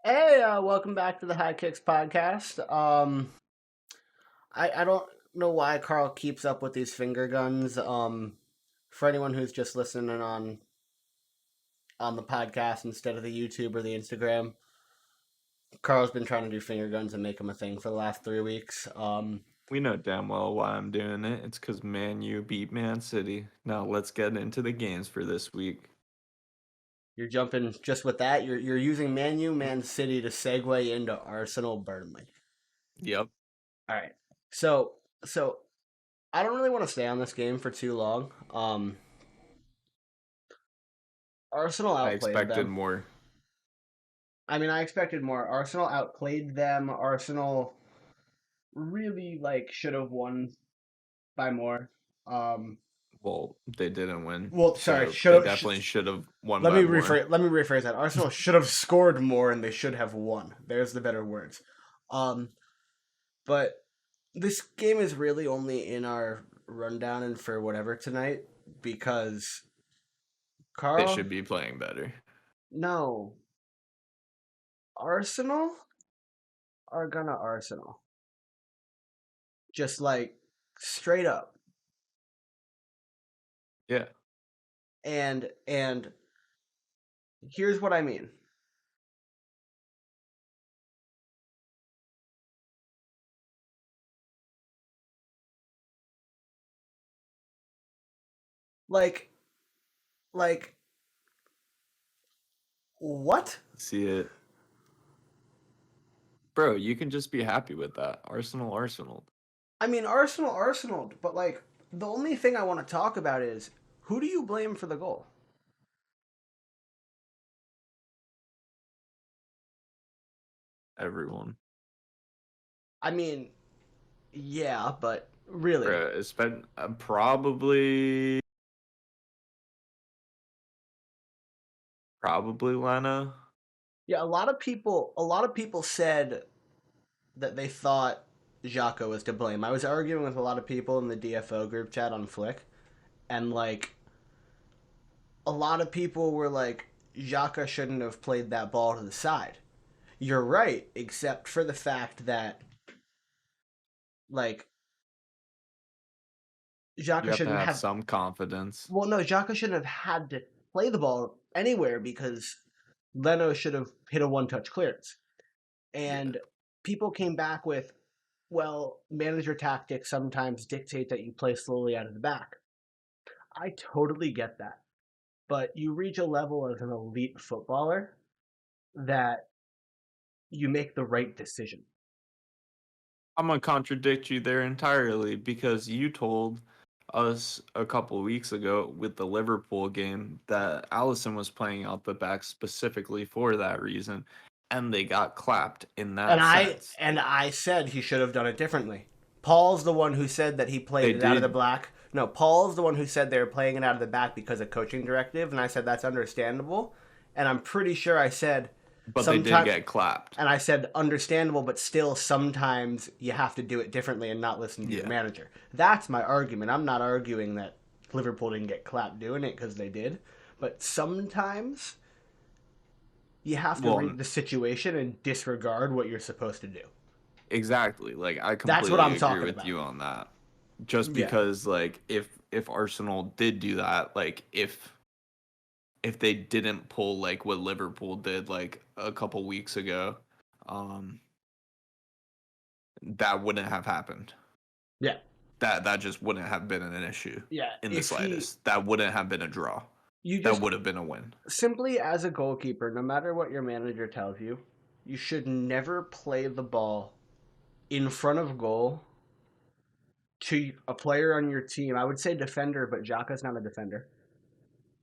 Hey, welcome back to the High Kicks podcast. I don't know why Carl keeps up with these finger guns. For anyone who's just listening on the podcast instead of the YouTube or the Instagram, Carl's been trying to do finger guns and make them a thing for the last 3 weeks. We know damn well why I'm doing it. It's because Man U beat Man City. Now let's get into the games for this week. You're jumping just with that. You're using Man City to segue into Arsenal Burnley. Yep. All right. So I don't really want to stay on this game for too long. Arsenal I outplayed expected them. more. I expected more. Arsenal outplayed them. Arsenal really should have won by more. Um, Well, they didn't win, well, sorry, so should they have. definitely should have won Let by me more. rephrase. Let me rephrase that. Arsenal should have scored more, and they should have won. There's the better words. Um, but this game is really only in our rundown and for whatever tonight because They Carl. should be playing better. No, Arsenal are gonna Arsenal. Just like straight up. Yeah. And here's what I mean. Like like what? See it. Bro, you can just be happy with that. Arsenal. Arsenal, but the only thing I want to talk about is who do you blame for the goal? Everyone. I mean, yeah, but really. Bro, it's been probably Lena. Yeah, a lot of people said that they thought Xhaka was to blame. I was arguing with a lot of people in the DFO group chat on Flick, and a lot of people were like, Xhaka shouldn't have played that ball to the side. You're right, except for the fact that like You Xhaka have to shouldn't have have. some confidence. Well, no, Xhaka shouldn't have had to play the ball anywhere because Leno should have hit a one-touch clearance. Yeah. And people came back with, well, manager tactics sometimes dictate that you play slowly out of the back. I totally get that. But you reach a level as an elite footballer that you make the right decision. I'm gonna contradict you there entirely because you told us a couple weeks ago with the Liverpool game that Allison was playing out the back specifically for that reason, and they got clapped in And that I sense. and I said he should have done it differently. Paul's the one who said that he played They it out of the did, black. No, Paul's the one who said they were playing it out of the back because of coaching directive, and I said that's understandable. And I'm pretty sure I said but they did sometimes, get clapped. and I said understandable, but still sometimes you have to do it differently and not listen to your Yeah. manager. That's my argument. I'm not arguing that Liverpool didn't get clapped doing it because they did, but sometimes you have to Well, read the situation and disregard what you're supposed to do. exactly. Like I That's what completely I'm agree talking with about. you on that. Just Yeah. because like if Arsenal did do that, like if they didn't pull like what Liverpool did like a couple weeks ago, um that wouldn't have happened. Yeah. That just wouldn't have been an issue Yeah. in the If he, slightest. That wouldn't have been a draw. you That just would have been a win. simply as a goalkeeper, no matter what your manager tells you, you should never play the ball in front of goal to a player on your team. I would say defender, but Xhaka's not a defender.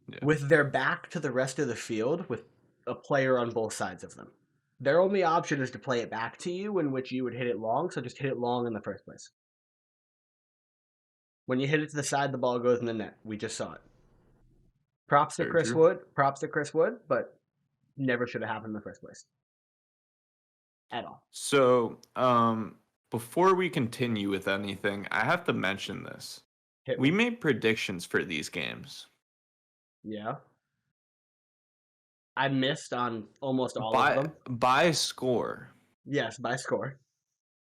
Yeah. With their back to the rest of the field, with a player on both sides of them. Their only option is to play it back to you, in which you would hit it long, so just hit it long in the first place. When you hit it to the side, the ball goes in the net. We just saw it. Props to Very Chris true. Wood. Props to Chris Wood, but never should have happened in the first place. At all. So, before we continue with anything, I have to mention this. Hit We me. made predictions for these games. Yeah. I missed on almost all of By them. by score. Yes, by score.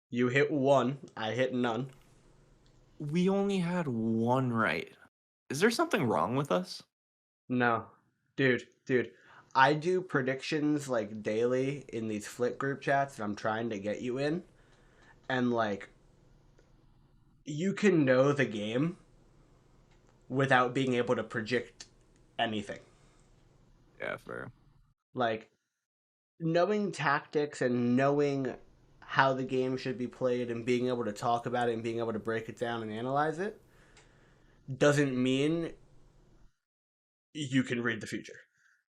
You hit one, I hit none. We only had one right. Is there something wrong with us? No. Dude. I do predictions like daily in these Flick group chats that I'm trying to get you in. And like you can know the game without being able to predict anything. Yeah, fair. Like knowing tactics and knowing how the game should be played and being able to talk about it and being able to break it down and analyze it doesn't mean you can read the future.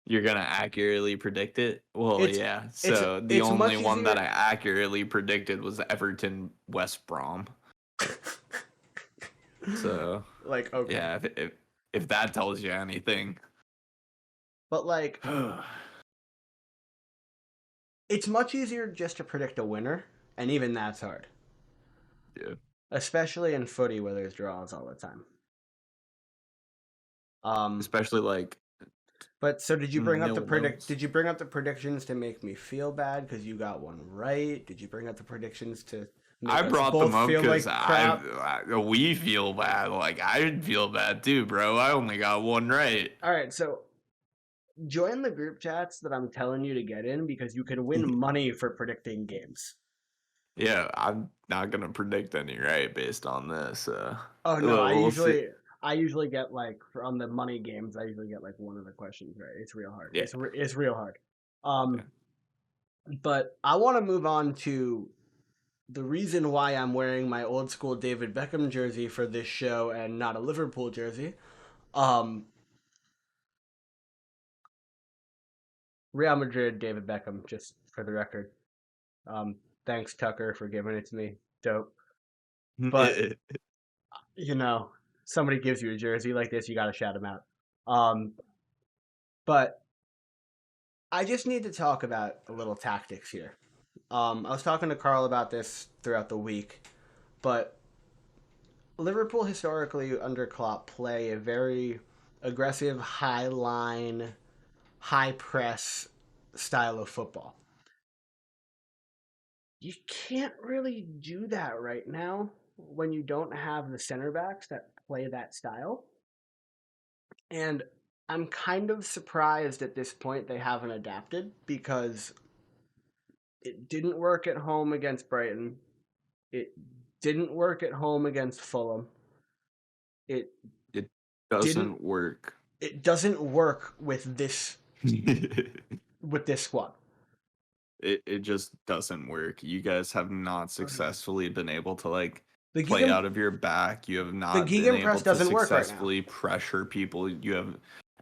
You're gonna accurately predict it? Well, It's yeah. it's So the it's only much one that easier. I accurately predicted was Everton West Brom. So Like okay, yeah, if that tells you anything. but like Yeah. it's much easier just to predict a winner, and even that's hard, especially in footy where there's draws all the time. Um, Especially like but so did you bring up the predict? nils. Did you bring up the predictions to make me feel bad because you got one right? Did you bring up the predictions to I make us brought them both up feel because like crap? we feel bad. Like I'd feel bad too, bro. I only got one right. All right, so join the group chats that I'm telling you to get in because you can win money for predicting games. Yeah, I'm not gonna predict any right based on this. Oh no, We'll see. I usually get like on the money games. I usually get like one of the questions right. It's real hard. Yeah, It's real hard. yeah. But I want to move on to the reason why I'm wearing my old school David Beckham jersey for this show and not a Liverpool jersey. Um, Real Madrid, David Beckham, just for the record. Thanks Tucker for giving it to me. Dope. But you know, somebody gives you a jersey like this, you got to shout him out. Um, but I just need to talk about a little tactics here. I was talking to Carl about this throughout the week, but Liverpool historically under Klopp play a very aggressive, high line, high press style of football. You can't really do that right now when you don't have the center backs that play that style. And I'm kind of surprised at this point they haven't adapted because it didn't work at home against Brighton. It didn't work at home against Fulham. It It didn't doesn't work. it doesn't work it with this squad. it just doesn't work. You guys have not successfully been able to like The play Gegen out of your back. You have the not been able Gegenpress to doesn't work right now. successfully pressure people. You have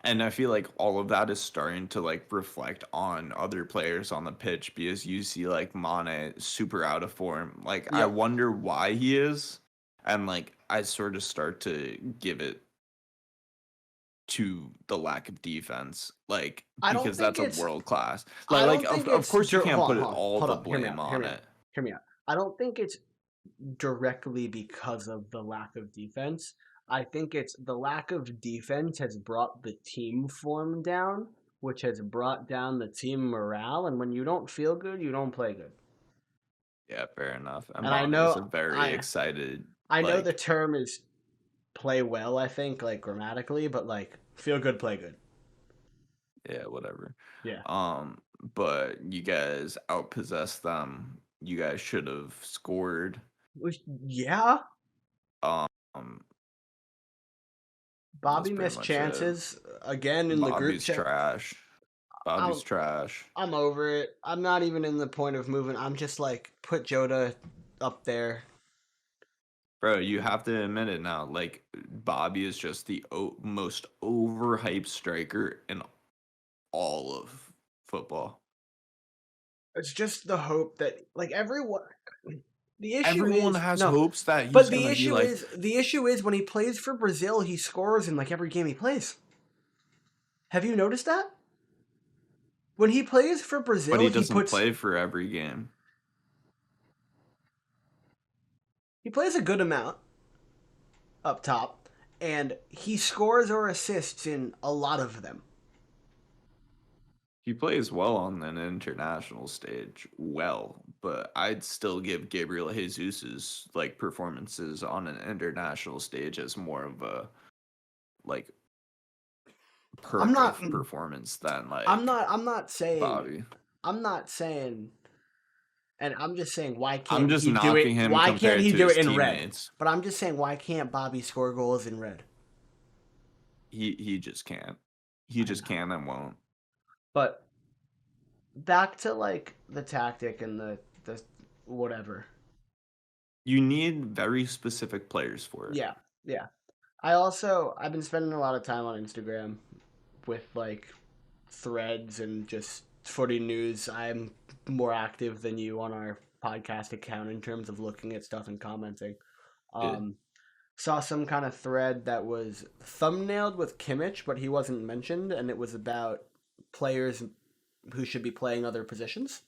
and I feel like all of that is starting to like reflect on other players on the pitch because you see like Mane super out of form. Like I Yep. wonder why he is. And like I sort of start to give it to the lack of defense, like I don't because think that's a it's world class. I Like don't think of it's course you can't put hold on, all hold the up. Hear me blame out. Hear on me out. it. Hear me out. I don't think it's directly because of the lack of defense. I think it's the lack of defense has brought the team form down, which has brought down the team morale. And when you don't feel good, you don't play good. Yeah, fair enough. And And I Mane is a know very excited, I know the like, term is play well. I think like grammatically, but like feel good, play good. yeah, whatever. Yeah. Um, but you guys outpossessed them. You guys should have scored. Yeah. Um, that's Bobby pretty missed much it. chances again in the group Bobby's chat. trash. Bobby's I'm trash. I'm over it. I'm not even in the point of moving. I'm just like put Jota up there. Bro, you have to admit it now. Like Bobby is just the most overhyped striker in all of football. It's just the hope that like everyone. The issue Everyone is has no, hopes that but he's gonna be like, the issue is when he plays for Brazil, he scores in like every game he plays. Have you noticed that? When he plays for but Brazil, he doesn't play for every game. he plays a good amount up top, and he scores or assists in a lot of them. He plays well on an international stage, but I'd still give Gabriel Jesus's like performances on an international stage as more of a like I'm perk not of performance than I'm like not I'm not saying Bobby. I'm not saying and I'm just saying I'm just knocking him why can't compared he to do his it in red? teammates. But I'm just saying why can't Bobby score goals in red? He just can't. He I just know. can and won't. But back to like the tactic and the whatever. You need very specific players for it. Yeah. Yeah. I've been spending a lot of time on Instagram with like threads and just footy news. I'm more active than you on our podcast account in terms of looking at stuff and commenting. Yeah, Um, saw some kind of thread that was thumbnailed with Kimmich, but he wasn't mentioned, and it was about players who should be playing other positions.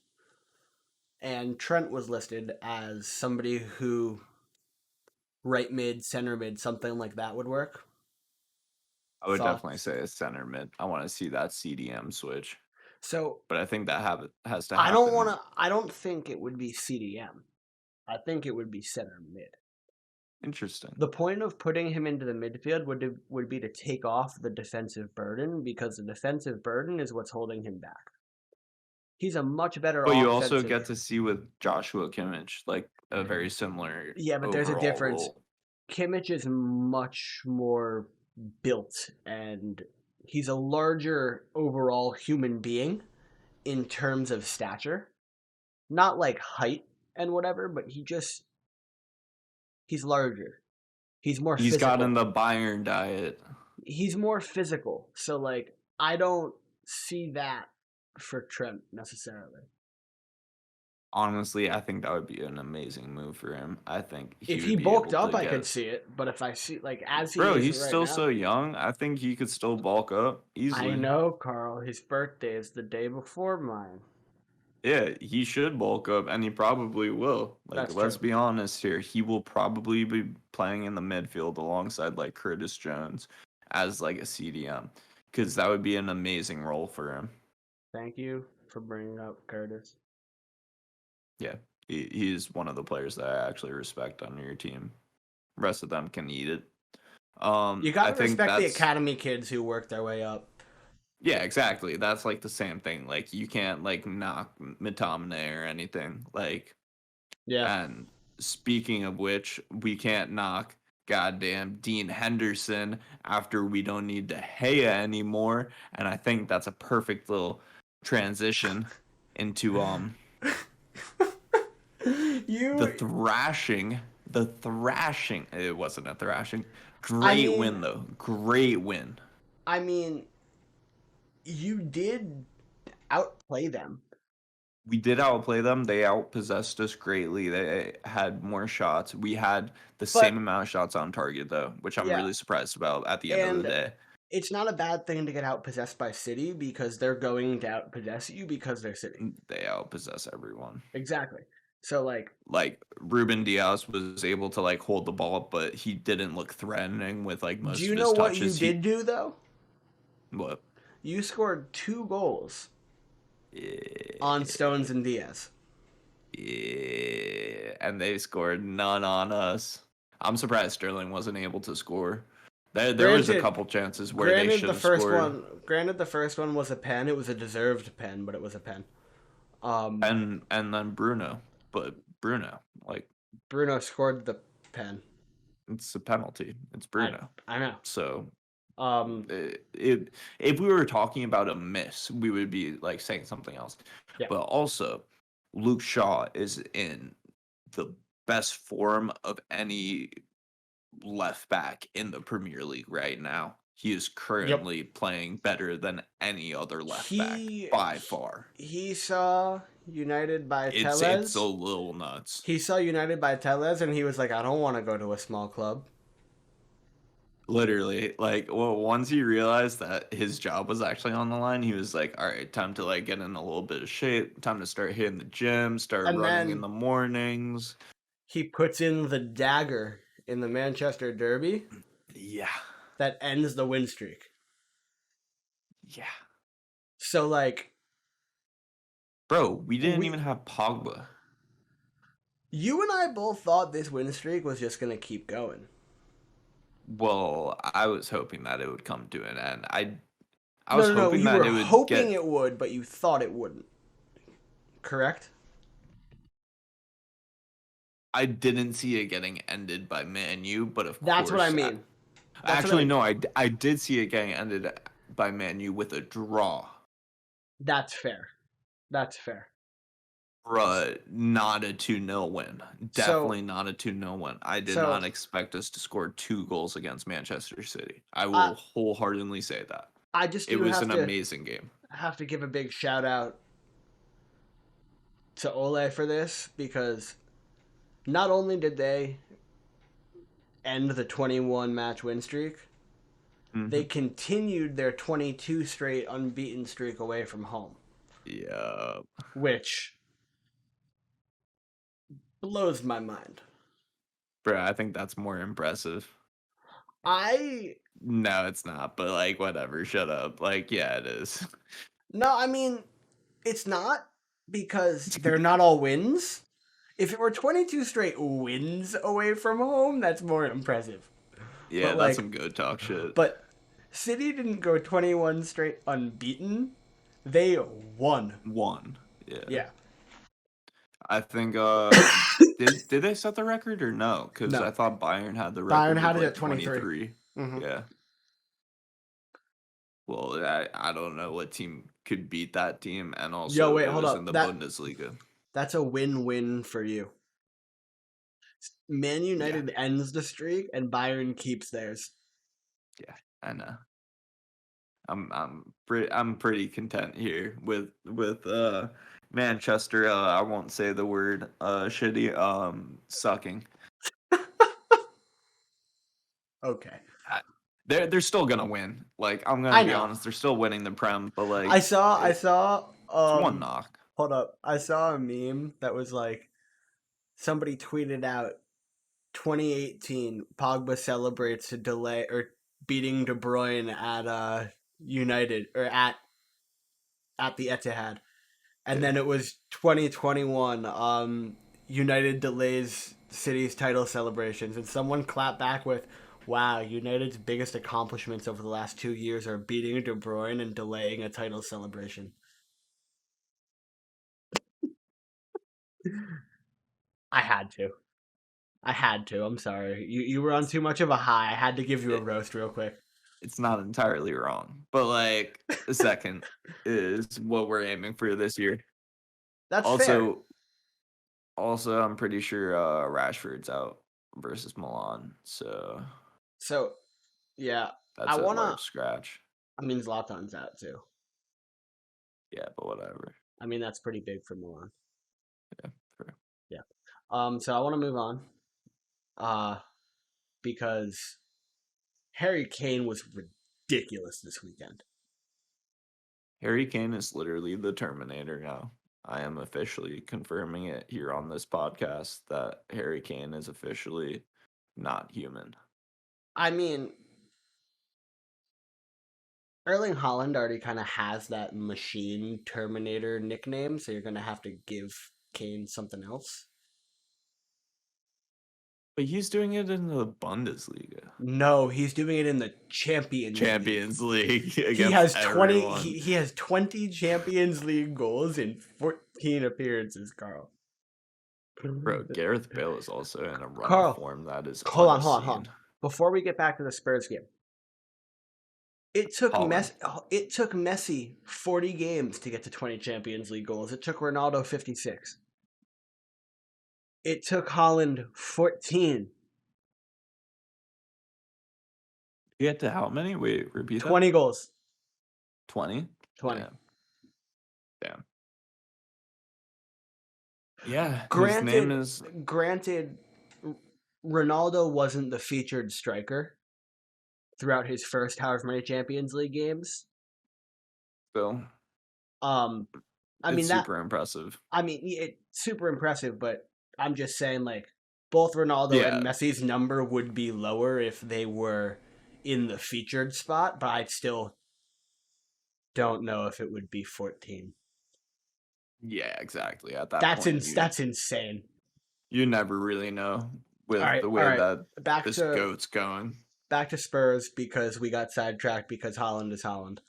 And Trent was listed as somebody who right mid, center mid, something like that would work. I would definitely Thoughts? say a center mid. I want to see that CDM switch, So but I think that habit has to happen. I don't think it would be CDM. I think it would be center mid. Interesting. The point of putting him into the midfield would be to take off the defensive burden because the defensive burden is what's holding him back. He's a much better But you also get offensive. to see with Joshua Kimmich like a very similar Yeah, but there's a overall difference. role. Kimmich is much more built and he's a larger overall human being in terms of stature. Not like height and whatever, but he's larger. He's more He's gotten physical. the Bayern diet. He's more physical. So like I don't see that for Trent necessarily. Honestly, I think that would be an amazing move for him. I think he If he would be bulked able up, to I could get. see it. But if I see like as he Bro, is he's right still so now, young. I think he could still bulk up I easily. know Carl. His birthday is the day before mine. Yeah, he should bulk up, and he probably will. Like, That's let's true. be honest here. He will probably be playing in the midfield alongside like Curtis Jones as like a CDM, because that would be an amazing role for him. Thank you for bringing up Curtis. Yeah, he's one of the players that I actually respect on your team. Rest of them can eat it. You I gotta think respect the that's academy kids who work their way up. yeah, exactly. That's like the same thing. Like you can't like knock McTominay or anything. Like, Yeah. and speaking of which, we can't knock goddamn Dean Henderson after we don't need De Gea anymore. And I think that's a perfect little transition into the you thrashing. The thrashing. It wasn't a thrashing. I Great mean win though. Great win. I mean you did outplay them. We did outplay them. They outpossessed us greatly. They had more shots. We had the same But amount of shots on target though, which I'm yeah, really surprised about at the end of the and day. it's not a bad thing to get outpossessed by City because they're going to outpossess you because they're City. They outpossess everyone. Exactly. So like, Like Ruben Diaz was able to like hold the ball, but he didn't look threatening with like do most you of know his what you touches. did do though? What? You scored 2 goals on Yeah, Stones and Diaz. yeah, and they scored none on us. I'm surprised Sterling wasn't able to score. There was a Granted, couple chances where they should have scored. granted the first one was a pen. It was a deserved pen, but it was a pen. Um, And then Bruno, but Bruno, like Bruno scored the pen. it's a penalty. It's I Bruno. I know. So Um, if we were talking about a miss, we would be like saying something else. yeah. But also, Luke Shaw is in the best form of any left back in the Premier League right now. He is Yep. currently playing better than any other left back He by far. he saw United by It's a Tellez. little nuts. He saw United by Tellez, and he was like, "I don't want to go to a small club." Literally, like, well, once he realized that his job was actually on the line, he was like, "All right, time to like get in a little bit of shape. Time to start hitting the gym, start And running in then the mornings." he puts in the dagger in the Manchester Derby Yeah, that ends the win streak. yeah. So like Bro, we didn't We even have Pogba. You and I both thought this win streak was just gonna keep going. Well, I was hoping that it would come to an end. I No, was no, no. hoping You that were it would hoping get. it would, but you thought it wouldn't. Correct? I didn't see it getting ended by Man U, but of That's what I course, mean. That's what I actually mean. no, I did see it getting ended by Man U with a draw. That's fair. That's fair. But not a 2-0 win. So, Definitely not a 2-0 win. I did so not expect us to score 2 goals against Manchester City. I I will wholeheartedly say that. I just It do was an amazing game. have to give a big shout out to Ole for this because not only did they end the 21 match win streak, they Hmm. continued their 22 straight unbeaten streak away from home, Yeah. which blows my mind. Bro, I think that's more impressive. I No, it's not, but like whatever, shut up. Like, yeah, it is. No, I mean, it's not because they're not all wins. If it were 22 straight wins away from home, that's more impressive. Yeah, But that's like some good talk shit. but City didn't go 21 straight unbeaten. They won. One. Yeah. Yeah. I think did they set the record or no? Because No. I thought Bayern had the Bayern record had with it like at 23. 23. Mm-hmm. Yeah. Well, I don't know what team could beat that team, and Yo, also wait, it hold was in up. the Bundesliga. That's a win-win for you. Man Yeah, United ends the streak and Bayern keeps theirs. yeah, I know. I'm pretty content here with Manchester. I won't say the word shitty. Sucking. Okay. I- they're still gonna win. Like I'm gonna I be know. honest, they're still winning the Prem, but I like saw I saw it's one knock. hold up. I saw a meme that was like somebody tweeted out 2018 Pogba celebrates a delay or beating De Bruyne at United or at the Etihad. And Yeah. then it was 2021 United delays City's title celebrations and someone clapped back with wow, United's biggest accomplishments over the last 2 years are beating De Bruyne and delaying a title celebration. I had to. I had to. I'm sorry. You were on too much of a high. I had to give you a It, roast real quick. it's not entirely wrong, but like the second is what we're aiming for this year. That's fair. Also, I'm pretty sure Rashford's out versus Milan, so So, yeah, I that's a wanna. large scratch. I mean, Zlatan's out too. Yeah, but whatever. I mean, that's pretty big for Milan. Yeah, fair. Yeah. So I want to move on. Uh, because Harry Kane was ridiculous this weekend. Harry Kane is literally the Terminator now. I am officially confirming it here on this podcast that Harry Kane is officially not human. I mean, Erling Holland already kind of has that machine Terminator nickname, so you're gonna have to give Kane something else. But he's doing it in the Bundesliga. No, he's doing it in the Champions League. Champions League He against has 20 everyone. he has 20 Champions League goals in 14 appearances, Carl. Bro, Gareth Bale is also in a run of Carl, form that is hold on. unseen. Before we get back to the Spurs game, Holland. It took Messi 40 games to get to 20 Champions League goals. It took Ronaldo 56. It took Holland 14. You get to how many? Wait, repeat that? 20 goals. 20? 20. Damn. Damn. Yeah, his name Granted, is granted, Ronaldo wasn't the featured striker throughout his first however many Champions League games. Bill. Um, I It's mean that. super impressive. I mean it's super impressive, but I'm just saying like both Ronaldo and Yeah, Messi's number would be lower if they were in the featured spot, but I still don't know if it would be 14. Yeah, exactly. At that point, That's insane. you never really know with the All way right. that Back this to goat's going. Spurs because we got sidetracked because Holland is Holland.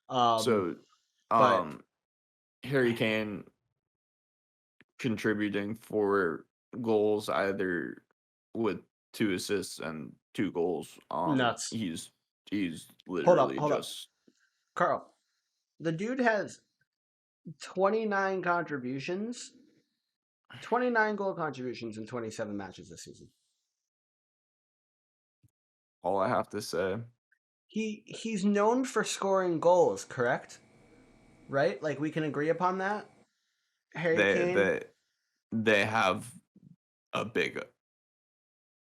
Um, So, but Harry Kane contributing for goals either with 2 assists and 2 goals. nuts. He's literally Hold up, just Carl. The dude has 29 contributions, 29 goal contributions in 27 matches this season. all I have to say. He's known for scoring goals, correct? Right? Like we can agree upon that. Harry They Kane. they they have a big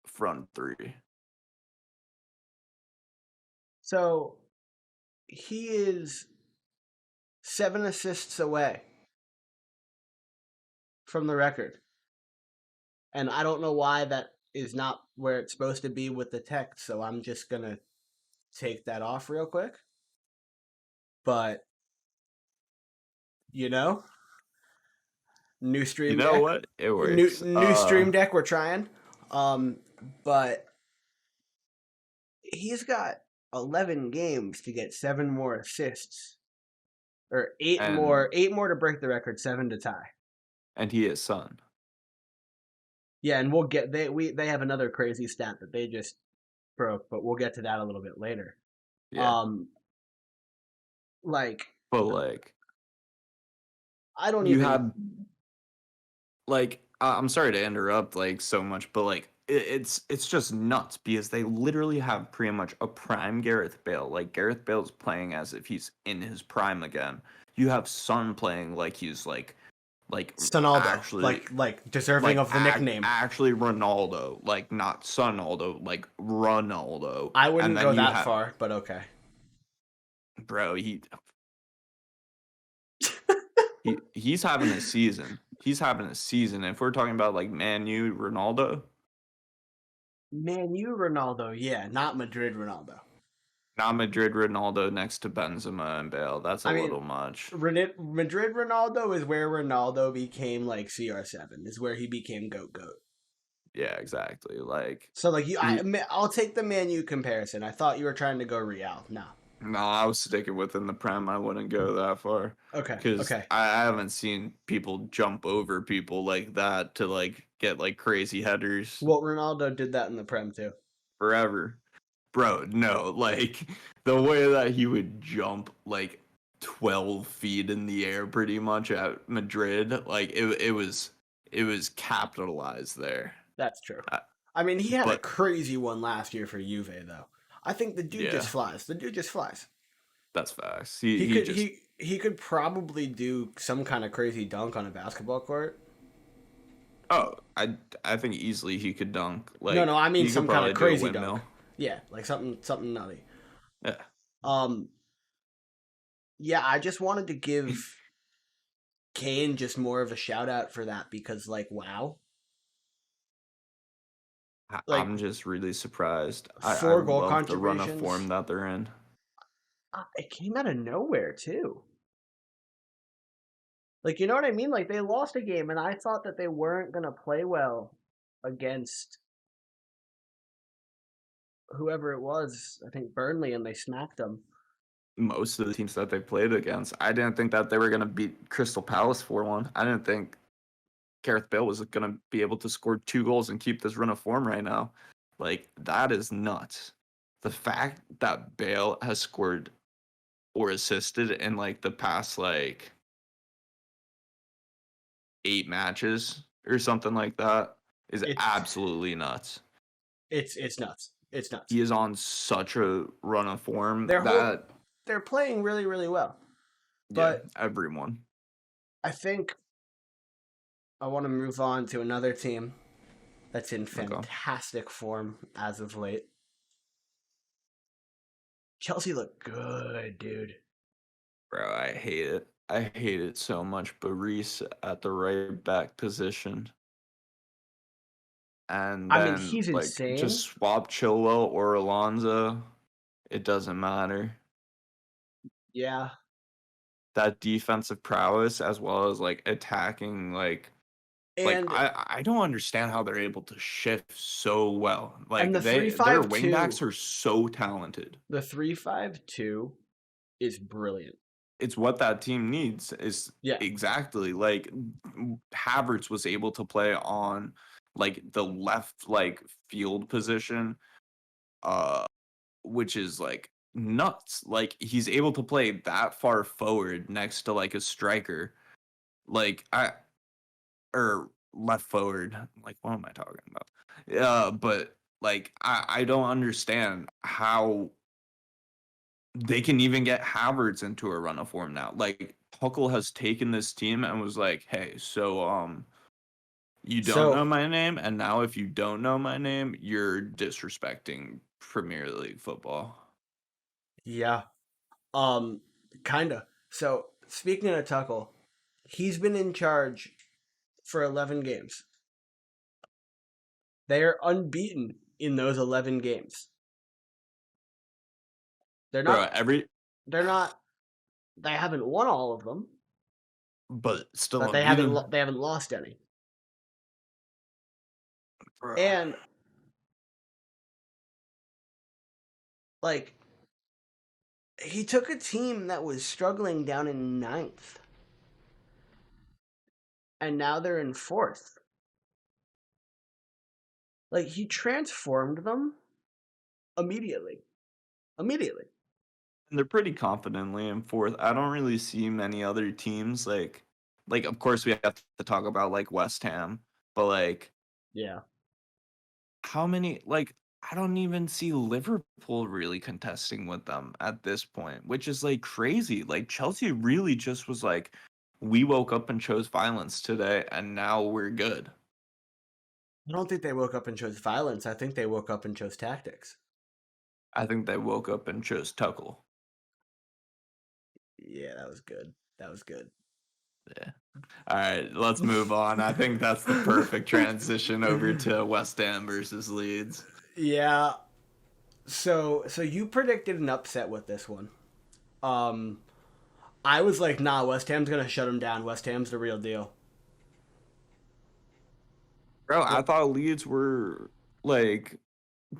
front three. So he is 7 assists away from the record. And I don't know why that is not where it's supposed to be with the text, so I'm just going to take that off real quick. But, you know, new You stream know deck. what? It works. New stream deck we're trying. But he's got 11 games to get 7 more assists or and 8 more to break the record, 7 to tie. he is Son. Yeah, and we'll get they have another crazy stat that they just broke, but we'll get to that a little bit later. Yeah, Um like but like I don't you even had like I'm sorry to interrupt like so much, but like it's just nuts because they literally have pretty much a prime Gareth Bale. Like Gareth Bale's playing as if he's in his prime again. You have Son playing like he's like Sonaldo, actually deserving of the nickname. actually Ronaldo, like not Sonaldo, like Ronaldo. I And wouldn't then go you that have far, but okay. bro, he's having a season. He's having a season. If we're talking about like Man U Ronaldo, Man, you Ronaldo, yeah, not Madrid Ronaldo. not Madrid Ronaldo next to Benzema and Bale. That's a I mean, little much. Madrid Ronaldo is where Ronaldo became like CR7. Is where he became goat. Yeah, exactly. Like So like he I'll take the Man U comparison. I thought you were trying to go Real. No. no, I was sticking within the prem. I wouldn't go that far because Okay. I haven't seen people jump over people like that to like get like crazy headers Well, Ronaldo did that in the Prem too. forever. Bro, no, like the way that he would jump like 12 feet in the air pretty much at Madrid, like it was capitalized there. That's true. Uh, I mean, he had a but crazy one last year for Juve though. I think the dude just yeah, flies. The dude just flies. that's facts. He He could just he could probably do some kind of crazy dunk on a basketball court. oh, I think easily he could dunk. No, Like I mean he could some kind of probably do a crazy dunk. windmill. Yeah, like something nutty. Yeah. Um, yeah, I just wanted to give Kane just more of a shout out for that because, like, wow, like I'm just really surprised. I 4 goal love the run of contributions. form that they're in. It came out of nowhere too. Like, you know what I mean? Like, they lost a game, and I thought that they weren't gonna play well against whoever it was. I think Burnley, and they smacked them. Most of the teams that they played against, I didn't think that they were gonna beat Crystal Palace 4-1. I didn't think Gareth Bale was gonna be able to score 2 goals and keep this run of form right now. Like that is nuts. The fact that Bale has scored or assisted in like the past like 8 matches or something like that is It's absolutely nuts. it's nuts. It's nuts. He is on such a run of form They're whole, that they're playing really well. yeah, But everyone. I think I want to move on to another team that's in Okay. fantastic form as of late. Chelsea look good, dude. Bro, I hate it. I hate it so much. Baris at the right back position. And I mean, then he's like just insane. swap Chilwell or Alonso. It doesn't matter. Yeah. that defensive prowess as well as like attacking like And I don't understand how they're able to shift so well. Like the three their five wingbacks two, are so talented. the 3-5-2 is brilliant. It's what that team needs is Yeah. exactly like Havertz was able to play on like the left like field position, uh, which is like nuts. Like he's able to play that far forward next to like a striker. Like I or left forward. Like what am I talking about? Yeah, but like I don't understand how they can even get Havertz into a run of form now. Like Tuchel has taken this team and was like, "Hey, so you don't So know my name, and now if you don't know my name, you're disrespecting Premier League football." yeah, um, kinda. So speaking of Tuchel, he's been in charge for 11 games. They are unbeaten in those 11 games. They're Bro, not. every They're not. They haven't won all of them, but still but they haven't. unbeaten. They haven't lost any. Bro. And like, he took a team that was struggling down in ninth, and now they're in fourth. Like, he transformed them immediately. Immediately. And they're pretty confidently in fourth. I don't really see many other teams like of course we have to talk about like West Ham, but like Yeah. how many like I don't even see Liverpool really contesting with them at this point, which is like crazy. Like Chelsea really just was like, we woke up and chose violence today, and now we're good. I don't think they woke up and chose violence. I think they woke up and chose tactics. I think they woke up and chose Tuchel. Yeah, that was good. That was good. Yeah. All right, let's move on. I think that's the perfect transition over to West Ham versus Leeds. Yeah. So you predicted an upset with this one. Um, I was like, nah, West Ham's gonna shut him down. West Ham's the real deal. Bro, I What? thought Leeds were like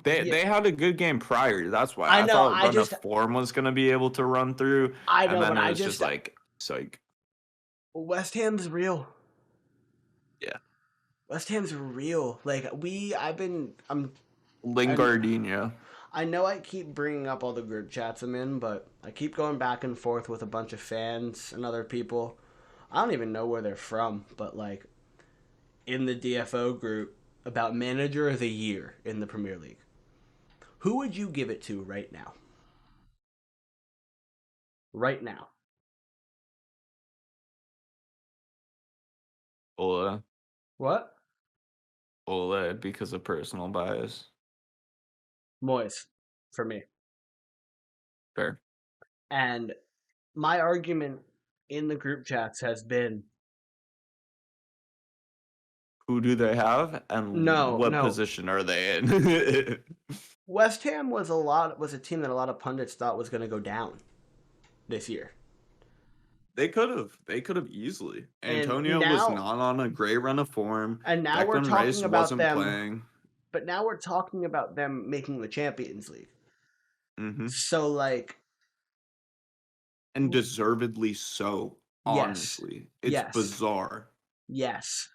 they Yeah, they had a good game prior. That's why I I know. thought run of form was gonna be able to run through, I and know, then but it was just like West Ham's real. yeah, West Ham's real. Like and Lingardinho. I know I keep bringing up all the group chats I'm in, but I keep going back and forth with a bunch of fans and other people. I don't even know where they're from, but like in the DFO group about manager of the year in the Premier League. Who would you give it to right now? Right now. Ole, What? Ole, because of personal bias. Moyes for me. Fair. And my argument in the group chats has been Who do they have, and no, what no. position are they in? West Ham was a team that a lot of pundits thought was going to go down this year. They could have. They could have easily. And Antonio was now not on a great run of form. and now we're Declan talking Rice about wasn't them, playing. but now we're talking about them making the Champions League. Hmm. So like And deservedly so, yes. honestly. It's Yes. bizarre. Yes.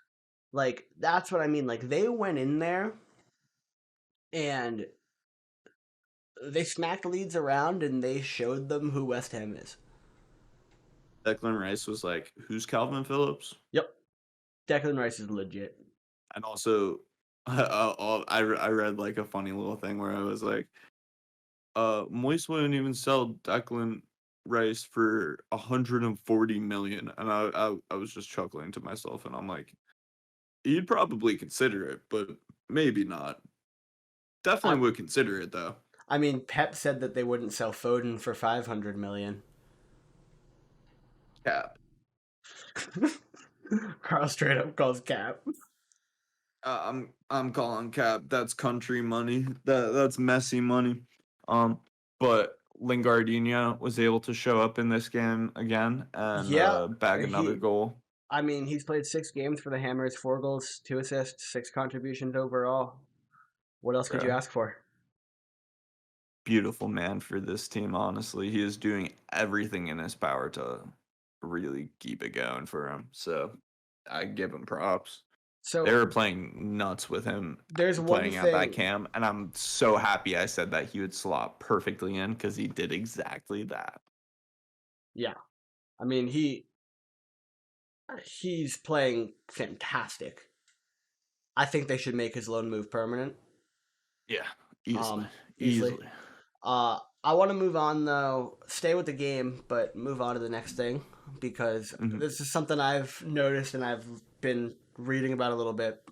Like that's what I mean. Like they went in there and they smacked Leeds around and they showed them who West Ham is. Declan Rice was like, "Who's Calvin Phillips?" Yep. Declan Rice is legit. And also, I read like a funny little thing where I was like, Moise wouldn't even sell Declan Rice for 140 million," and I was just chuckling to myself, and I'm like, he'd probably consider it, but maybe not. I Definitely would consider it though. I mean Pep said that they wouldn't sell Foden for 500 million. Cap. Carl straight up calls cap. I'm calling cap. That's country money. That's messy money. Um, but Lingardinho was able to show up in this game again and Yeah, bag another he. goal. I mean, he's played 6 games for the Hammers, 4 goals, 2 assists, 6 contributions overall. What else could you Bro, ask for? beautiful man for this team, honestly. He is doing everything in his power to really keep it going for him. So I give him props. They So were playing nuts with him there's one playing at that thing. cam, and I'm so happy I said that he would slot perfectly in because he did exactly that. Yeah, I mean he's playing fantastic. I think they should make his loan move permanent. Yeah, easily, Easily. easily. I want to move on though. Stay with the game, but move on to the next thing because Hmm. this is something I've noticed and I've been reading about a little bit.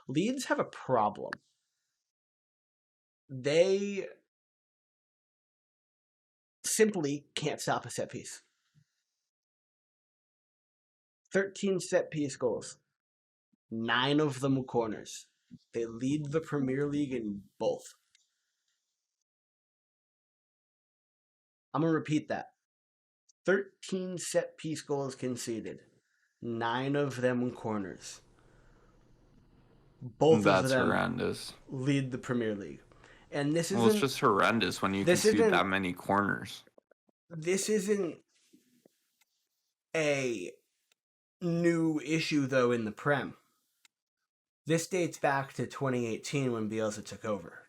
Leeds have a problem. They simply can't stop a set piece. 13 set piece goals, 9 of them corners. They lead the Premier League in both. I'm going to repeat that. 13 set piece goals conceded, 9 of them corners. Both of That's them horrendous. lead the Premier League. And Well, it's just horrendous when you this concede isn't that many corners. this isn't a new issue though in the Prem. This dates back to 2018 when Bielsa took over.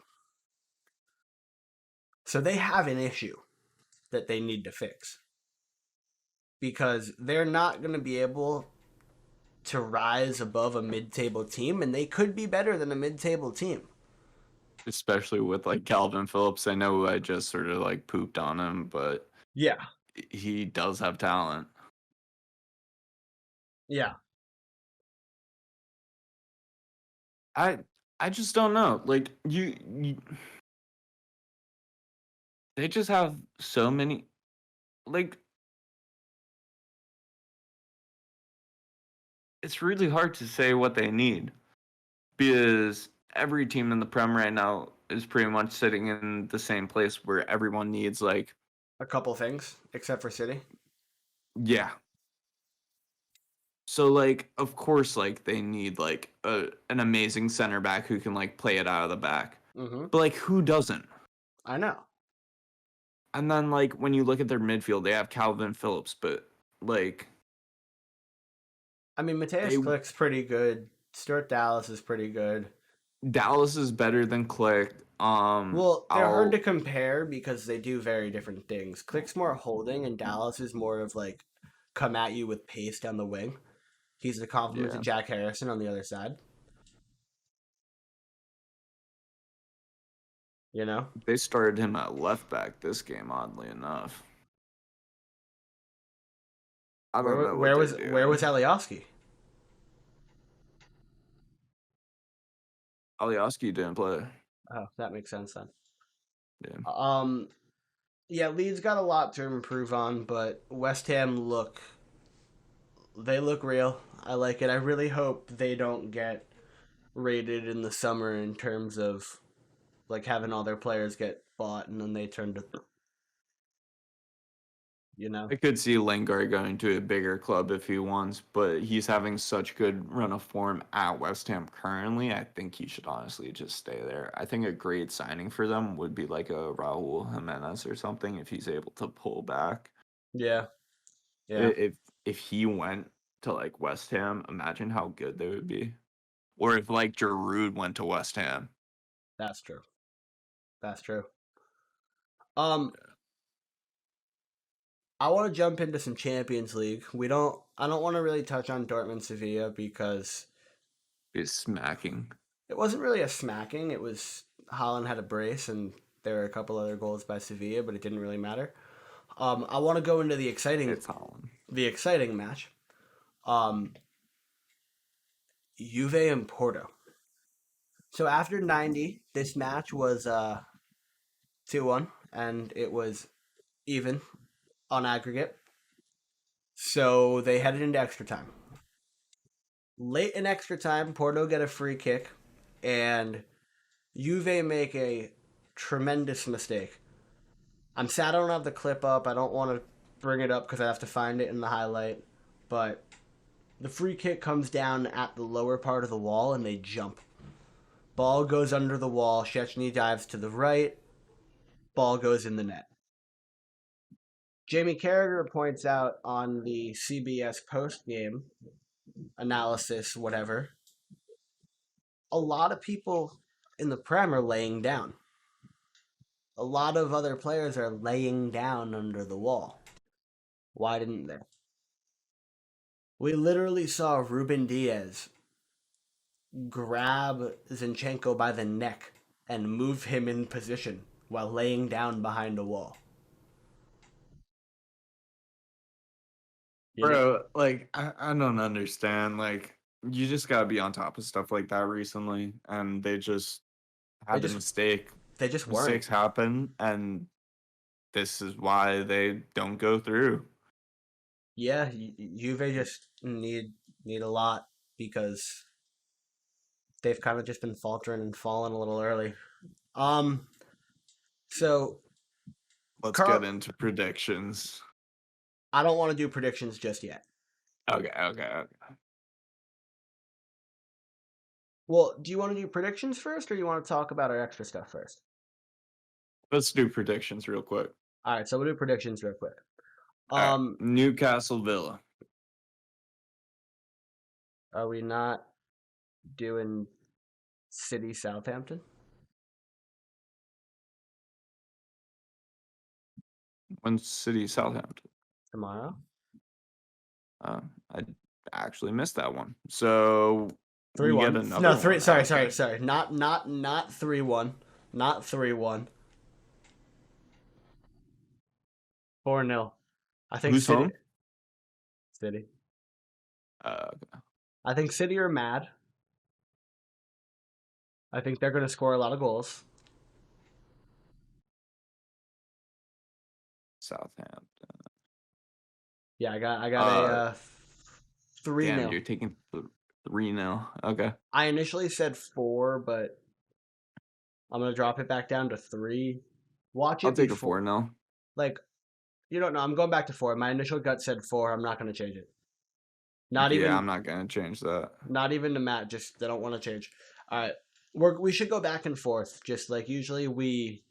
So they have an issue that they need to fix because they're not going to be able to rise above a mid-table team, and they could be better than a mid-table team. Especially with like Calvin Phillips. I know I just sort of like pooped on him, but Yeah, he does have talent. yeah. I I just don't know. Like you they just have so many like it's really hard to say what they need because every team in the Prem right now is pretty much sitting in the same place where everyone needs like A couple things, except for City. yeah. So like of course like they need like an amazing center back who can like play it out of the back. Mm-hmm. But like who doesn't? I know. And then like when you look at their midfield, they have Calvin Phillips, but like I mean, Mateus they Click's pretty good. Stuart Dallas is pretty good. Dallas is better than Click. Well, they're hard to I'll compare because they do very different things. Click's more holding, and Dallas is more of like come at you with pace down the wing. He's the complement to yeah. Jack Harrison on the other side. You know, They started him at left back this game, oddly enough. I don't know what they're where was doing. Alioski? Alioski didn't play. Oh, that makes sense then. Yeah. Um, yeah, Leeds got a lot to improve on, but West Ham look real. I like it. I really hope they don't get rated in the summer in terms of like having all their players get bought and then they turn to you know. I could see Lingard going to a bigger club if he wants, but he's having such good run of form at West Ham currently. I think he should honestly just stay there. I think a great signing for them would be like a Raul Jimenez or something if he's able to pull back. Yeah, I- yeah, If he went to like West Ham, imagine how good they would be. Or if like Giroud went to West Ham. that's true. That's true. Um, I want to jump into some Champions League. I don't want to really touch on Dortmund Sevilla because Is smacking. it wasn't really a smacking. It was Holland had a brace and there were a couple other goals by Sevilla, but it didn't really matter. I want to go into It's Holland. the exciting match. Um, Juve and Porto. So after 90, this match was 2-1 and it was even on aggregate. So they headed into extra time. Late in extra time, Porto get a free kick and Juve make a tremendous mistake. I'm sad I don't have the clip up. I don't want to bring it up because I have to find it in the highlight. But the free kick comes down at the lower part of the wall and they jump. Ball goes under the wall. Szczesny dives to the right. Ball goes in the net. Jamie Carragher points out on the CBS post game analysis, whatever, a lot of people in the Prem are laying down. A lot of other players are laying down under the wall. Why didn't they? We literally saw Ruben Diaz grab Zinchenko by the neck and move him in position while laying down behind a wall. You know, Bro, like I don't understand. Like you just gotta be on top of stuff like that recently, and they just they had a just mistake. they just weren't. Mistakes happen, and this is why they don't go through. Yeah, Juve just need a lot because they've kind of just been faltering and falling a little early. Um, so Let's get Carl, into predictions. I don't want to do predictions just yet. Okay. Well, do you want to do predictions first, or do you want to talk about our extra stuff first? Let's do predictions real quick. All right, so we'll do predictions real quick. All right, Um, Newcastle Villa. are we not doing City Southampton When City Southampton. tomorrow? I actually missed that one. So 3 we get 1. No, another 3. one. Sorry. Not 3-1. Not 3-1. 4-0. I think Who's City. home? City. Uh, I think City are mad. I think they're going to score a lot of goals. Southampton. Yeah, I got a Uh, 3-0. damn, you're taking 3-0. Okay, I initially said 4, but I'm going to drop it back down to 3. Watch I'll it take a before. 4-0. Like, you don't know. I'm going back to 4. My initial gut said 4. I'm not going to change it. Not Yeah, even I'm not gonna change that. not even to Matt. Just they don't want to change. All right. We should go back and forth. Just like usually we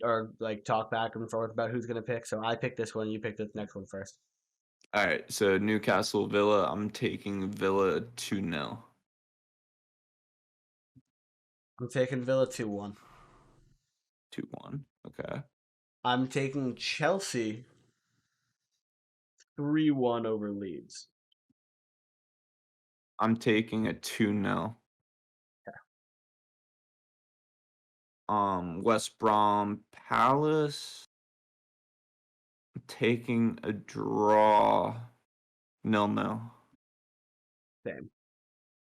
are like talk back and forth about who's going to pick. So I pick this one. You pick the next one first. All right, so Newcastle Villa. I'm taking Villa 2-0. I'm taking Villa 2-1. 2-1. Okay. I'm taking Chelsea 3-1 over Leeds. I'm taking a 2-0. West Brom Palace. I'm taking a draw. 0-0. Same.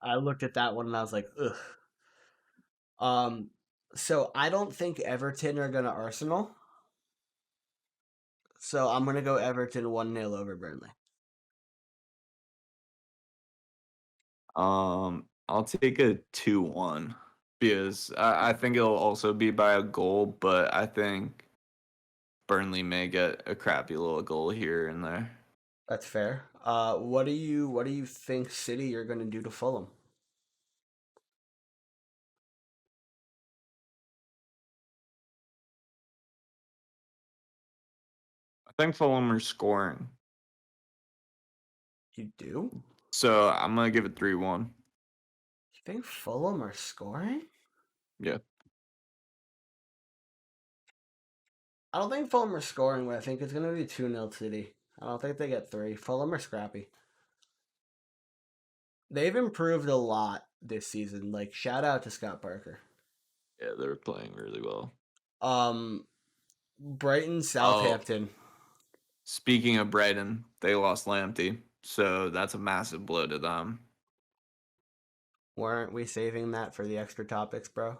I looked at that one and I was like, ugh. Um, so I don't think Everton are gonna Arsenal. So I'm gonna go Everton 1-0 over Burnley. I'll take a 2-1 because I think it'll also be by a goal, but I think Burnley may get a crappy little goal here and there. That's fair. What do you think City are gonna do to Fulham? I think Fulham are scoring, You do? so I'm gonna give it 3-1. You think Fulham are scoring? Yeah, I don't think Fulham are scoring, but I think it's gonna be 2-0 City. I don't think they get 3. Fulham are scrappy. They've improved a lot this season. Like shout out to Scott Parker. yeah, they're playing really well. Um, Brighton Oh, Southampton. speaking of Brighton, they lost Lamptey, so that's a massive blow to them. Weren't we saving that for the extra topics, bro?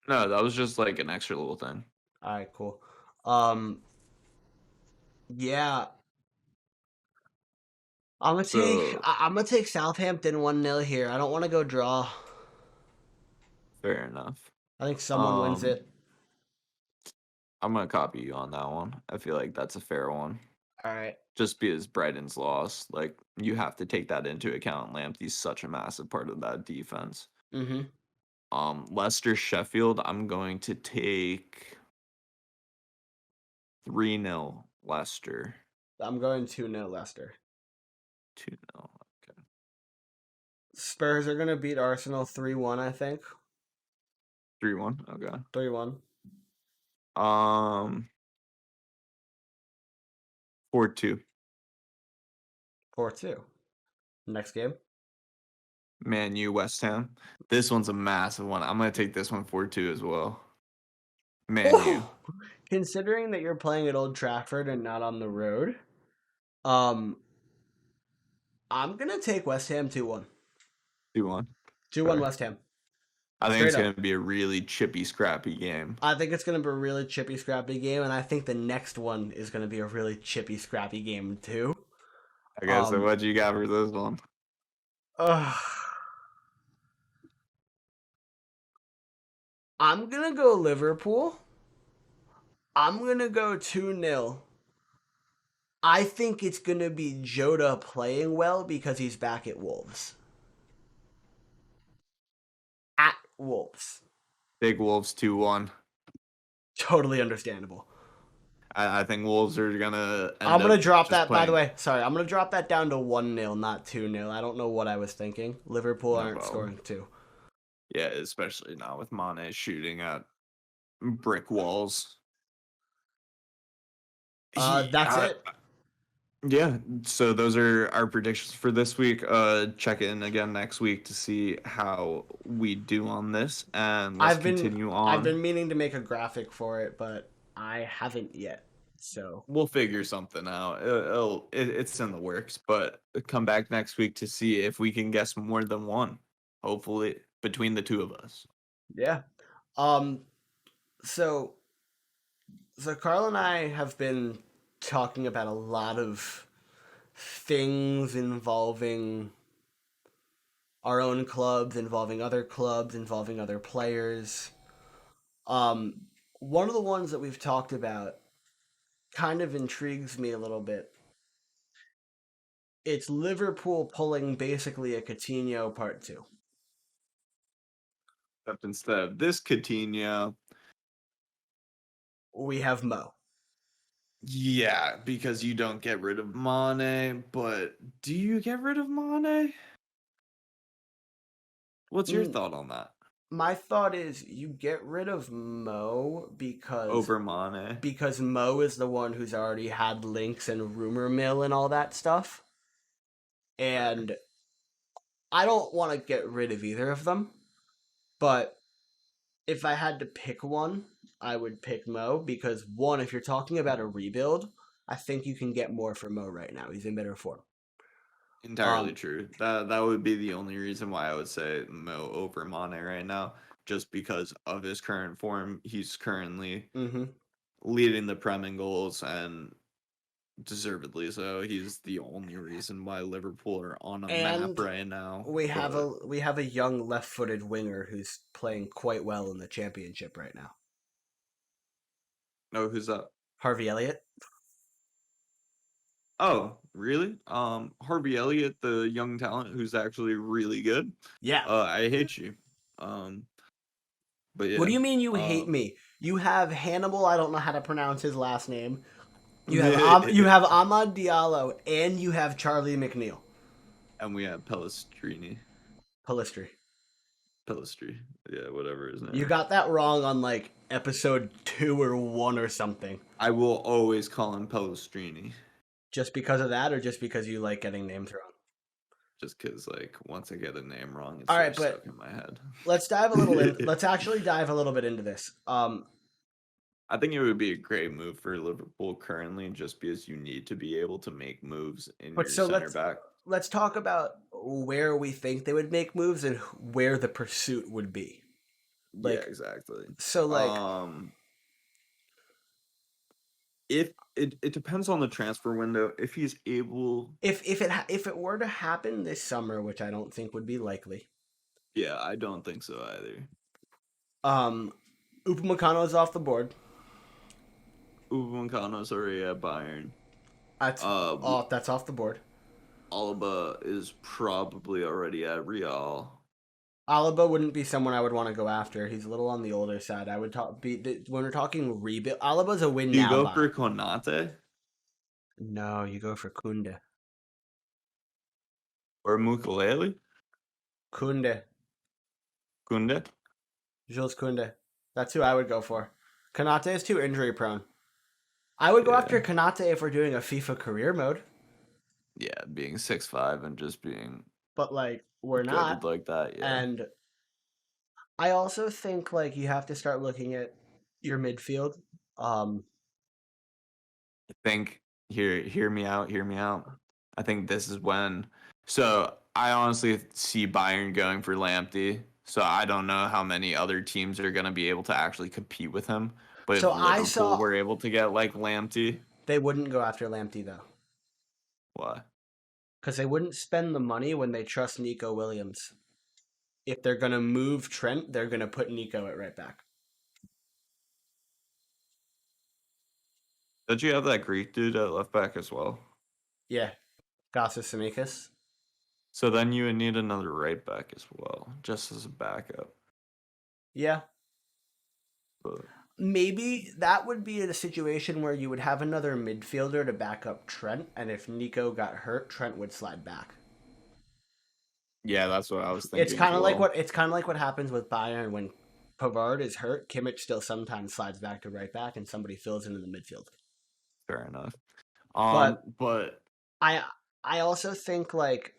No, that was just like an extra little thing. All right, cool. Um, yeah, So I'm gonna take Southampton 1-0 here. I don't want to go draw. fair enough. I think someone wins Um, it. I'm gonna copy you on that one. I feel like that's a fair one. All right. Just because Brighton's lost, like you have to take that into account. Lamptey's such a massive part of that defense. Mm-hmm. Leicester Sheffield, I'm going to take 3-0 Leicester. I'm going 2-0 Leicester. 2-0. Okay. Spurs are gonna beat Arsenal 3-1, I think. 3-1. Okay. 3-1. Um 4-2. 4-2. Next game. Man U West Ham. This one's a massive one. I'm gonna take this one 4-2 as well. Man U. Oh! Considering that you're playing at Old Trafford and not on the road, um, I'm gonna take West Ham 2-1. 2-1. 2-1 Fair. West Ham. I think Straight it's up. gonna be a really chippy, scrappy game. I think it's gonna be a really chippy, scrappy game, and I think the next one is gonna be a really chippy, scrappy game too. Okay, so Um, what you got for this one? uh, I'm gonna go Liverpool. I'm gonna go 2-0. I think it's gonna be Jota playing well because he's back at Wolves. At Wolves. Big Wolves 2-1. Totally understandable. I think Wolves are gonna I'm end gonna up drop just that. By the playing. way, sorry, I'm gonna drop that down to 1-0, not 2-0. I don't know what I was thinking. Liverpool No aren't problem. scoring two. Yeah, especially not with Mane shooting at brick walls. He, That's it. yeah. So those are our predictions for this week. Check in again next week to see how we do on this, and let's I've been continue I've on. been meaning to make a graphic for it, but I haven't yet. So We'll figure something out. It's in the works, but come back next week to see if we can guess more than one. Hopefully, between the two of us. yeah. Um. So Carl and I have been talking about a lot of things involving our own clubs, involving other players. Um, One of the ones that we've talked about kind of intrigues me a little bit. It's Liverpool pulling basically a Coutinho part two. Except instead of this Coutinho, We have Mo. yeah, because you don't get rid of Mane, but do you get rid of Mane? What's your Mm, thought on that? my thought is you get rid of Mo Over Mane? because Mo is the one who's already had links and rumor mill and all that stuff. Fair. And I don't want to get rid of either of them, but if I had to pick one, I would pick Mo because one, if you're talking about a rebuild, I think you can get more from Mo right now. He's in better form. Entirely Um, true. That would be the only reason why I would say Mo over Mane right now, just because of his current form. He's currently mm-hmm. leading the Prem in goals and deservedly so. He's the only reason why Liverpool are on a map And right now. we have But a young left-footed winger who's playing quite well in the championship right now. no, who's up? Harvey Elliott. Oh, really? Harvey Elliott, the young talent who's actually really good. Yeah. I hate you. Um, but What yeah. do you mean you hate Um, me? You have Hannibal. I don't know how to pronounce his last name. You have Ahmad Diallo and you have Charlie McNeil. and we have Pelestrini. Palistri. Pelistri. Yeah, whatever his You name. got that wrong on like episode 2 or 1 or something. I will always call him Pelestrini. Just because of that, or just because you like getting names wrong? Just because, like, once I get a name wrong, it's All very right, but stuck in my head. let's dive a little in. Let's actually dive a little bit into this. I think it would be a great move for Liverpool currently, just because you need to be able to make moves in But your so center back. let's talk about where we think they would make moves and where the pursuit would be. Yeah, Like exactly. so, like If it depends on the transfer window. If he's able, if it were to happen this summer, which I don't think would be likely. yeah, I don't think so either. Um, Upamecano is off the board. Upamecano's already at Bayern. That's Uh, that's off the board. Alaba is probably already at Real. Alaba wouldn't be someone I would want to go after. He's a little on the older side. I would when we're talking rebuild. Alaba's a win Do you now go buy. for Konate No, you go for Kunde. or Mukulele? Kunde. Kunde? Jules Kunde. That's who I would go for. Kanate is too injury prone. I would go after Yeah. Kanate if we're doing a FIFA career mode, Yeah, being 6'5" and just being but like we're goaded not. like that, yeah. And I also think like you have to start looking at your midfield. Um, I think hear me out, hear me out. I think this is when so I honestly see Bayern going for Lamptey. So I don't know how many other teams are gonna be able to actually compete with him. But if so I Liverpool saw were able to get like Lamptey, they wouldn't go after Lamptey though, why? because they wouldn't spend the money when they trust Nico Williams. If they're gonna move Trent, they're gonna put Nico at right back. Don't you have that Greek dude at left back as well? Yeah, Gossis Simikas. So then you would need another right back as well, just as a backup. Yeah, But maybe that would be a situation where you would have another midfielder to back up Trent, and if Nico got hurt, Trent would slide back. yeah, that's what I was It's thinking as kind of like well. what happens with Bayern when Pavard is hurt. Kimmich still sometimes slides back to right back, and somebody fills in the midfield. Fair enough. But But I I also think like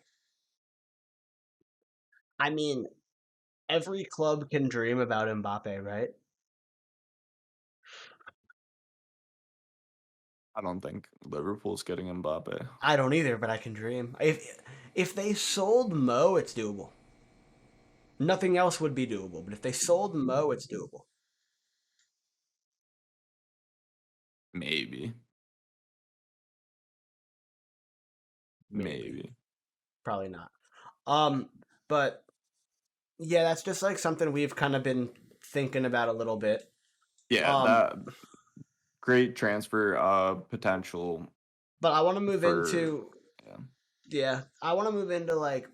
I mean every club can dream about Mbappe, right? I don't think Liverpool's getting Mbappe. I don't either, but I can dream. If they sold Mo, it's doable. Nothing else would be doable, but if they sold Mo, it's doable. Maybe. Maybe, Maybe. probably not. But yeah, that's just like something we've kind of been thinking about a little bit. Yeah, Um, that great transfer potential but I want to move for into yeah. yeah, I want to move into like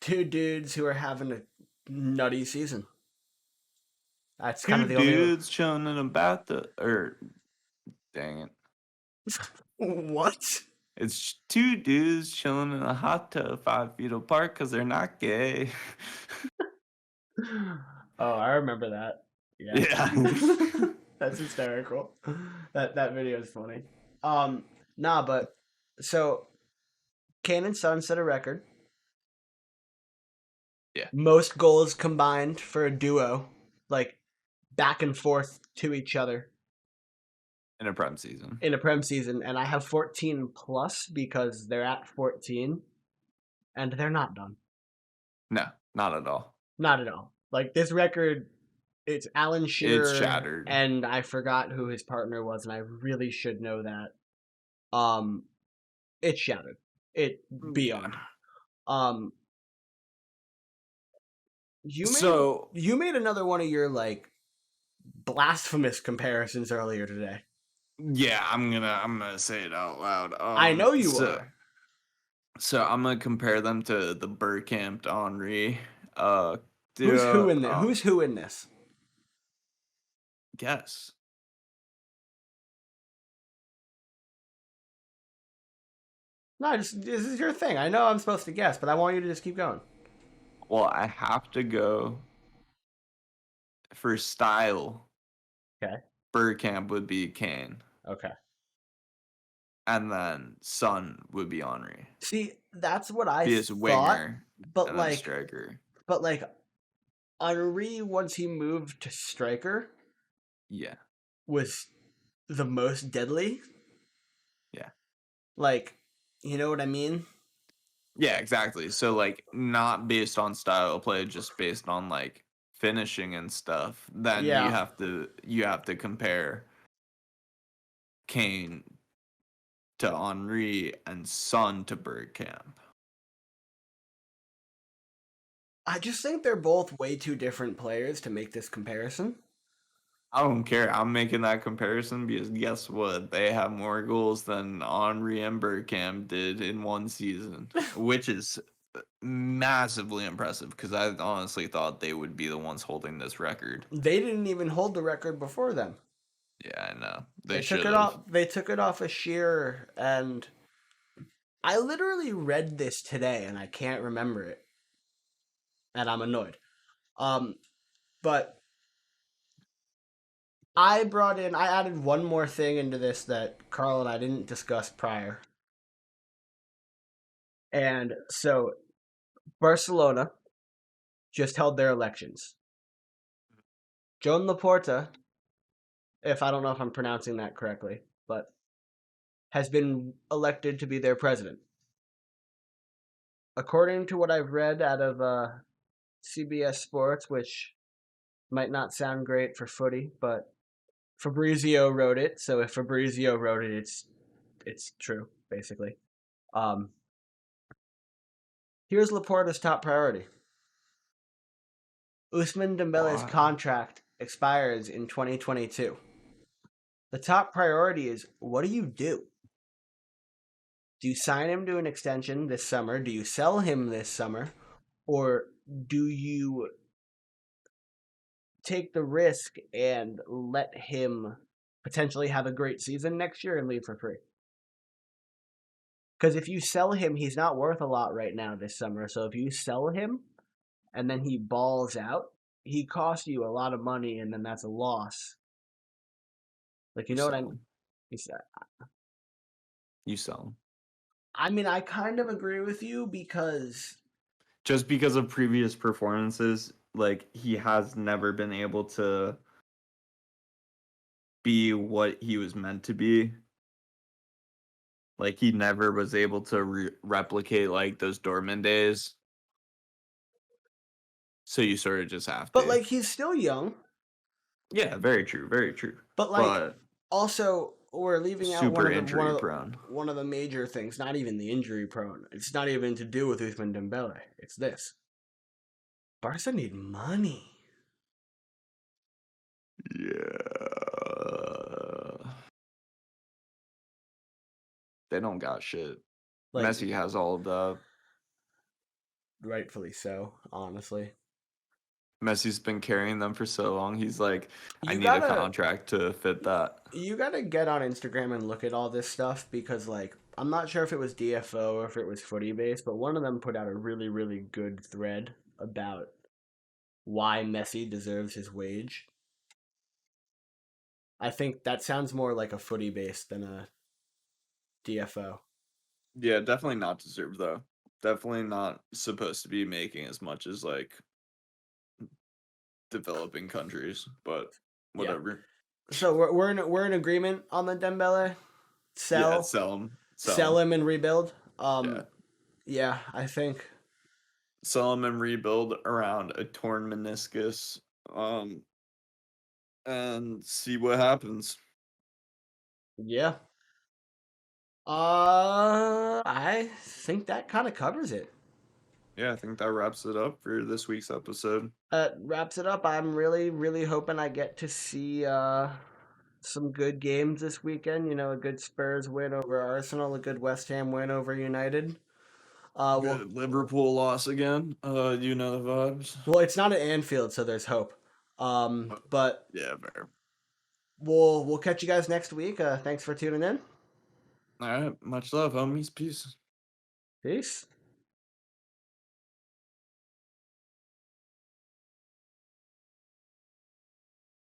two dudes who are having a nutty season. That's kind Two of the only dudes chilling in a bathtub or dang it. what. It's two dudes chilling in a hot tub 5 feet apart because they're not gay. Oh, I remember that. Yeah. Yeah. That's hysterical. That video is funny. Nah, but so Kane and Son set a record. Yeah. Most goals combined for a duo, like back and forth to each other In a prem season. in a Prem season, and I have 14 plus because they're at 14 and they're not done. No, not at all. Not at all. Like this record, it's Alan It's Shearer, shattered. and I forgot who his partner was, and I really should know that. Um, it's shattered. It Yeah. beyond. Um, you made So you made another one of your like blasphemous comparisons earlier today. yeah, I'm gonna say it out loud. I know you So are. so I'm gonna compare them to the Bergkamp to Henri Who's who duo. in this? Who's who in this? Guess. No, just this is your thing. I know I'm supposed to guess, but I want you to just keep going. Well, I have to go for style. Okay. Bergkamp would be Kane, Okay. and then Son would be Henri. See, that's what I Be his thought, winger but and then like, striker. but like, Henri once he moved to striker Yeah, was the most deadly. yeah, Like, you know what I mean? yeah. Exactly. So like, not based on style of play, just based on like finishing and stuff. Then Yeah. you have to compare Kane to Henri and Son to Bergkamp. I just think they're both way too different players to make this comparison. I don't care. I'm making that comparison because guess what? They have more goals than Henry and Bergkamp did in one season, which is massively impressive because I honestly thought they would be the ones holding this record. They didn't even hold the record before them. Yeah, I know. They They took should it have. off. They took it off of Shearer, and I literally read this today, and I can't remember it, and I'm annoyed. Um, but I added one more thing into this that Carl and I didn't discuss prior, and so Barcelona just held their elections. Joan Laporta, if I don't know if I'm pronouncing that correctly, but has been elected to be their president. According to what I've read out of CBS Sports, which might not sound great for footy, but Fabrizio wrote it, so if Fabrizio wrote it, it's true, basically. Um, Here's Laporta's top priority. Ousmane Dembele's Why? contract expires in 2022. The top priority is, what do you do? Do you sign him to an extension this summer? Do you sell him this summer? Or do you take the risk and let him potentially have a great season next year and leave for free? Because if you sell him, he's not worth a lot right now this summer. So if you sell him and then he balls out, he costs you a lot of money, and then that's a loss. Like, you You know what sell I mean? them. You sell them. I mean, I kind of agree with you because, Just because of previous performances, like he has never been able to be what he was meant to be. Like he never was able to replicate like those Dortmund days. So you sort of just have but to. like, he's still young. Yeah, very true, very true. But like, But also, we're leaving out super injury prone. one of the major things. Not even the injury prone. It's not even to do with Ousmane Dembele. It's this: Barca need money. Yeah. They don't got shit. Like, Messi has all of the. rightfully so. Honestly, Messi's been carrying them for so long. He's like, I you need a gotta contract to fit that. you gotta get on Instagram and look at all this stuff because, like, I'm not sure if it was DFO or if it was Footy Base, but one of them put out a really, really good thread about why Messi deserves his wage. I think that sounds more like a Footy Base than a DFO. Yeah, definitely not deserved though. Definitely not supposed to be making as much as like developing countries, but Yeah. whatever. So we're in agreement on the Dembele Yeah, sell, sell them, sell sell them. him and rebuild. Yeah, Yeah, I think. sell them and rebuild around a torn meniscus. Um, and see what happens. Yeah. I think that kind of covers it. Yeah, I think that wraps it up for this week's episode. That wraps it up. I'm really, really hoping I get to see some good games this weekend. You know, a good Spurs win over Arsenal, a good West Ham win over United. We'll Good Liverpool loss again. You know the vibes. well, it's not at Anfield, so there's hope. But Yeah, fair. we'll catch you guys next week. Thanks for tuning in. All right, much love, homies. Peace. Peace.